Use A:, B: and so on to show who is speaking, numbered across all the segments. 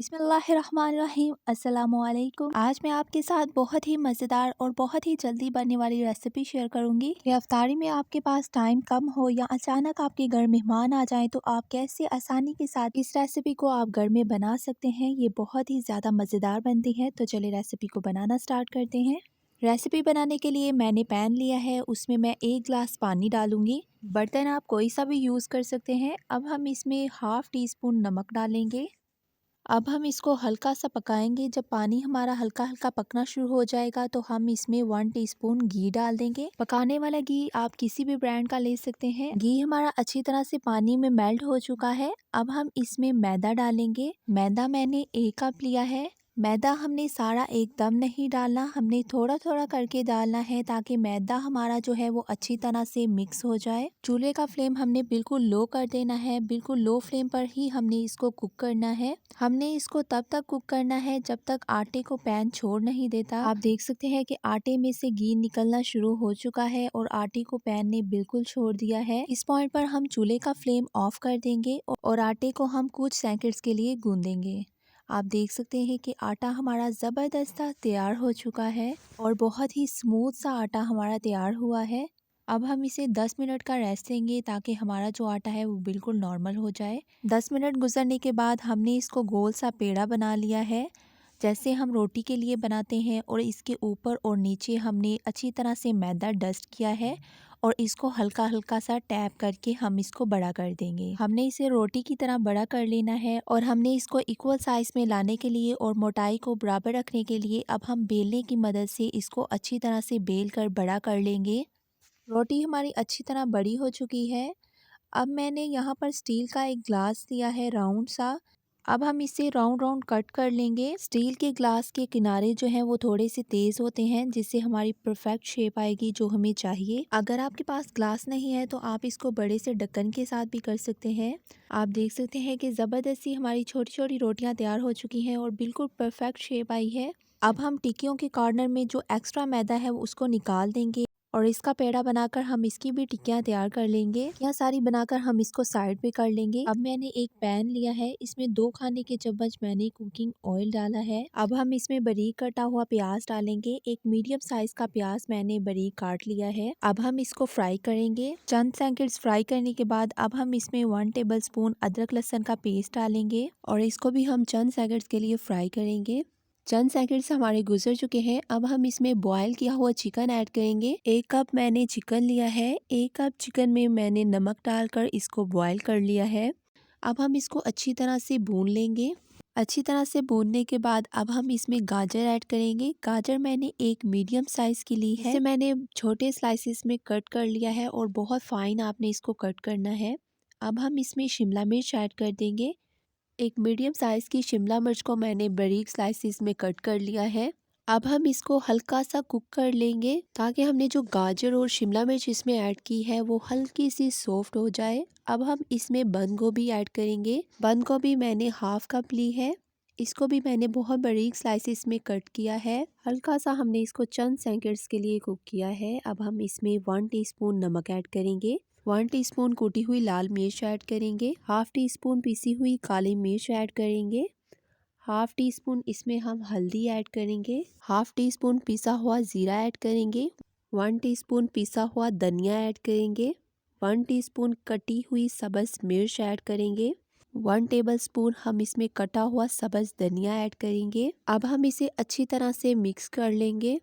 A: बिस्मिल्लाहिर्रहमानिर्रहीम अस्सलामुअलैकुम। आज मैं आपके साथ बहुत ही मज़ेदार और बहुत ही जल्दी बनने वाली रेसिपी शेयर करूंगी कि इफ्तारी में आपके पास टाइम कम हो या अचानक आपके घर मेहमान आ जाएं तो आप कैसे आसानी के साथ इस रेसिपी को आप घर में बना सकते हैं। ये बहुत ही ज़्यादा मज़ेदार बनती है। तो चलिए रेसिपी को बनाना स्टार्ट करते हैं। रेसिपी बनाने के लिए मैंने पैन लिया है, उसमें मैं 1 गिलास पानी डालूंगी। बर्तन आप कोई सा भी यूज़ कर सकते हैं। अब हम इसमें हाफ टी स्पून नमक डालेंगे। अब हम इसको हल्का सा पकाएंगे। जब पानी हमारा हल्का हल्का पकना शुरू हो जाएगा तो हम इसमें 1 टीस्पून घी डाल देंगे। पकाने वाला घी आप किसी भी ब्रांड का ले सकते हैं। घी हमारा अच्छी तरह से पानी में मेल्ट हो चुका है। अब हम इसमें मैदा डालेंगे। मैदा मैंने 1 कप लिया है। मैदा हमने सारा एकदम नहीं डालना, हमने थोड़ा थोड़ा करके डालना है ताकि मैदा हमारा जो है वो अच्छी तरह से मिक्स हो जाए। चूल्हे का फ्लेम हमने बिल्कुल लो कर देना है। बिल्कुल लो फ्लेम पर ही हमने इसको कुक करना है। हमने इसको तब तक कुक करना है जब तक आटे को पैन छोड़ नहीं देता। आप देख सकते हैं कि आटे में से घी निकलना शुरू हो चुका है और आटे को पैन ने बिल्कुल छोड़ दिया है। इस पॉइंट पर हम चूल्हे का फ्लेम ऑफ कर देंगे और आटे को हम कुछ सेकंड्स के लिए गूंदेंगे। आप देख सकते हैं कि आटा हमारा ज़बरदस्त तैयार हो चुका है और बहुत ही स्मूथ सा आटा हमारा तैयार हुआ है। अब हम इसे 10 मिनट का रेस्ट देंगे ताकि हमारा जो आटा है वो बिल्कुल नॉर्मल हो जाए। 10 मिनट गुजरने के बाद हमने इसको गोल सा पेड़ा बना लिया है, जैसे हम रोटी के लिए बनाते हैं। और इसके ऊपर और नीचे हमने अच्छी तरह से मैदा डस्ट किया है और इसको हल्का हल्का सा टैप करके हम इसको बड़ा कर देंगे। हमने इसे रोटी की तरह बड़ा कर लेना है और हमने इसको इक्वल साइज में लाने के लिए और मोटाई को बराबर रखने के लिए अब हम बेलने की मदद से इसको अच्छी तरह से बेल कर बड़ा कर लेंगे। रोटी हमारी अच्छी तरह बड़ी हो चुकी है। अब मैंने यहाँ पर स्टील का एक ग्लास लिया है राउंड सा। अब हम इसे राउंड राउंड कट कर लेंगे। स्टील के ग्लास के किनारे जो हैं वो थोड़े से तेज होते हैं, जिससे हमारी परफेक्ट शेप आएगी जो हमें चाहिए। अगर आपके पास ग्लास नहीं है तो आप इसको बड़े से ढक्कन के साथ भी कर सकते हैं। आप देख सकते हैं कि ज़बरदस्ती हमारी छोटी छोटी रोटियां तैयार हो चुकी हैं और बिल्कुल परफेक्ट शेप आई है। अब हम टिक्कियों के कॉर्नर में जो एक्स्ट्रा मैदा है उसको निकाल देंगे और इसका पेड़ा बनाकर हम इसकी भी टिक्कियाँ तैयार कर लेंगे। टिक्कियाँ सारी बनाकर हम इसको साइड पे कर लेंगे। अब मैंने एक पैन लिया है, इसमें 2 खाने के चम्मच मैंने कुकिंग ऑयल डाला है। अब हम इसमें बारीक कटा हुआ प्याज डालेंगे। एक मीडियम साइज का प्याज मैंने बारीक काट लिया है। अब हम इसको फ्राई करेंगे। चंद सेकंड्स फ्राई करने के बाद अब हम इसमें 1 टेबल स्पून अदरक लहसुन का पेस्ट डालेंगे और इसको भी हम चंद सेकंड्स के लिए फ्राई करेंगे। चंद सेकंड्स हमारे गुजर चुके हैं। अब हम इसमें बॉयल किया हुआ चिकन ऐड करेंगे। 1 कप मैंने चिकन लिया है। 1 कप चिकन में मैंने नमक डालकर इसको बॉयल कर लिया है। अब हम इसको अच्छी तरह से भून लेंगे। अच्छी तरह से भूनने के बाद अब हम इसमें गाजर ऐड करेंगे। गाजर मैंने एक मीडियम साइज की ली है। इसे मैंने छोटे स्लाइसिस में कट कर लिया है और बहुत फाइन आपने इसको कट करना है। अब हम इसमें शिमला मिर्च ऐड कर देंगे। एक मीडियम साइज़ की शिमला मिर्च को मैंने बारीक स्लाइसिस में कट कर लिया है। अब हम इसको हल्का सा कुक कर लेंगे ताकि हमने जो गाजर और शिमला मिर्च इसमें ऐड की है वो हल्की सी सॉफ्ट हो जाए। अब हम इसमें बंद गोभी ऐड करेंगे। बंद गोभी मैंने हाफ कप ली है। इसको भी मैंने बहुत बारीक स्लाइसिस में कट किया है। हल्का सा हमने इसको चंद सेकंड्स के लिए कुक किया है। अब हम इसमें 1 टीस्पून नमक ऐड करेंगे। 1 टीस्पून कुटी हुई लाल मिर्च ऐड करेंगे। हाफ टी स्पून पिसी हुई काली मिर्च ऐड करेंगे। हाफ टी स्पून इसमें हम हल्दी ऐड करेंगे। हाफ टी स्पून पिसा हुआ जीरा ऐड करेंगे। 1 टीस्पून पिसा हुआ धनिया ऐड करेंगे। 1 टीस्पून कटी हुई सब्ज मिर्च ऐड करेंगे। 1 टेबल स्पून हम इसमें कटा हुआ सब्ज धनिया ऐड करेंगे। अब हम इसे अच्छी तरह से मिक्स कर लेंगे।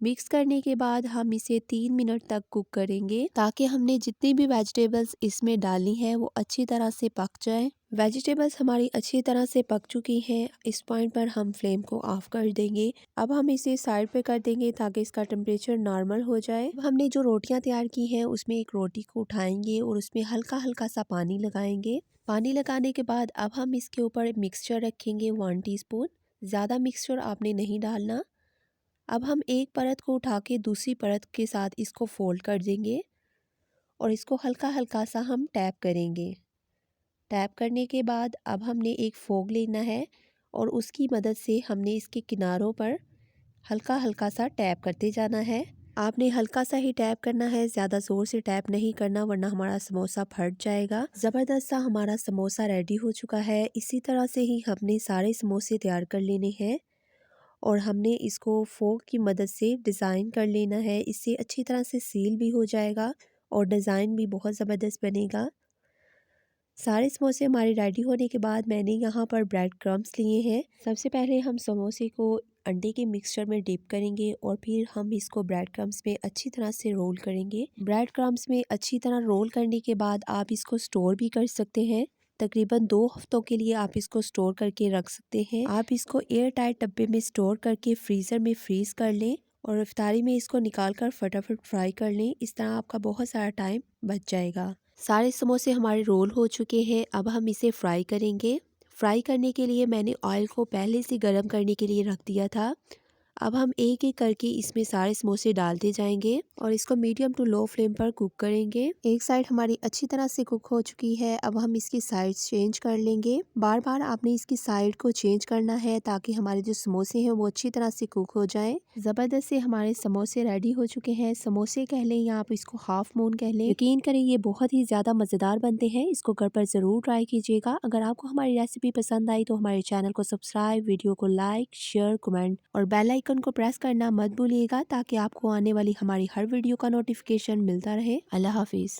A: मिक्स करने के बाद हम इसे 3 मिनट तक कुक करेंगे ताकि हमने जितनी भी वेजिटेबल्स इसमें डाली हैं वो अच्छी तरह से पक जाए। वेजिटेबल्स हमारी अच्छी तरह से पक चुकी हैं। इस पॉइंट पर हम फ्लेम को ऑफ कर देंगे। अब हम इसे साइड पे कर देंगे ताकि इसका टेम्परेचर नॉर्मल हो जाए। अब हमने जो रोटियां तैयार की हैं उसमें एक रोटी को उठाएंगे और उसमें हल्का हल्का सा पानी लगाएंगे। पानी लगाने के बाद अब हम इसके ऊपर मिक्सचर रखेंगे 1 टीस्पून। ज़्यादा मिक्सचर आपने नहीं डालना। अब हम एक परत को उठा के दूसरी परत के साथ इसको फोल्ड कर देंगे और इसको हल्का हल्का सा हम टैप करेंगे। टैप करने के बाद अब हमने एक फोक लेना है और उसकी मदद से हमने इसके किनारों पर हल्का हल्का सा टैप करते जाना है।
B: आपने हल्का सा ही टैप करना है, ज़्यादा ज़ोर से टैप नहीं करना वरना हमारा समोसा फट जाएगा। ज़बरदस्त सा हमारा समोसा रेडी हो चुका है। इसी तरह से ही हमने सारे समोसे तैयार कर लेने हैं और हमने इसको फोक की मदद से डिज़ाइन कर लेना है। इससे अच्छी तरह से सील भी हो जाएगा और डिज़ाइन भी बहुत ज़बरदस्त बनेगा। सारे समोसे हमारे रेडी होने के बाद मैंने यहाँ पर ब्रेड क्रम्स लिए हैं। सबसे पहले हम समोसे को अंडे के मिक्सचर में डिप करेंगे और फिर हम इसको ब्रेड क्रम्स में अच्छी तरह से रोल करेंगे। ब्रेड क्रम्स में अच्छी तरह रोल करने के बाद आप इसको स्टोर भी कर सकते हैं। तकरीबन 2 हफ्तों के लिए आप इसको स्टोर करके रख सकते हैं। आप इसको एयर टाइट डब्बे में स्टोर करके फ्रीज़र में फ्रीज़ कर लें और इफ्तारी में इसको निकाल कर फटाफट फ्राई कर लें। इस तरह आपका बहुत सारा टाइम बच जाएगा। सारे समोसे हमारे रोल हो चुके हैं। अब हम इसे फ्राई करेंगे। फ्राई करने के लिए मैंने ऑयल को पहले से गर्म करने के लिए रख दिया था। अब हम एक एक करके इसमें सारे समोसे डालते जाएंगे और इसको मीडियम टू लो फ्लेम पर कुक करेंगे। एक साइड हमारी अच्छी तरह से कुक हो चुकी है। अब हम इसकी साइड चेंज कर लेंगे। बार बार आपने इसकी साइड को चेंज करना है ताकि हमारे जो समोसे हैं वो अच्छी तरह से कुक हो जाएं। ज़बरदस्त से हमारे समोसे रेडी हो चुके हैं। समोसे कह लें या आप इसको हाफ मून कह लें, यकीन करें ये बहुत ही ज़्यादा मज़ेदार बनते हैं। इसको घर पर ज़रूर ट्राई कीजिएगा। अगर आपको हमारी रेसिपी पसंद आई तो हमारे चैनल को सब्सक्राइब, वीडियो को लाइक, शेयर, कमेंट और बेल आइकन को प्रेस करना मत भूलिएगा ताकि आपको आने वाली हमारी हर वीडियो का नोटिफिकेशन मिलता रहे। अल्लाह हाफिज़।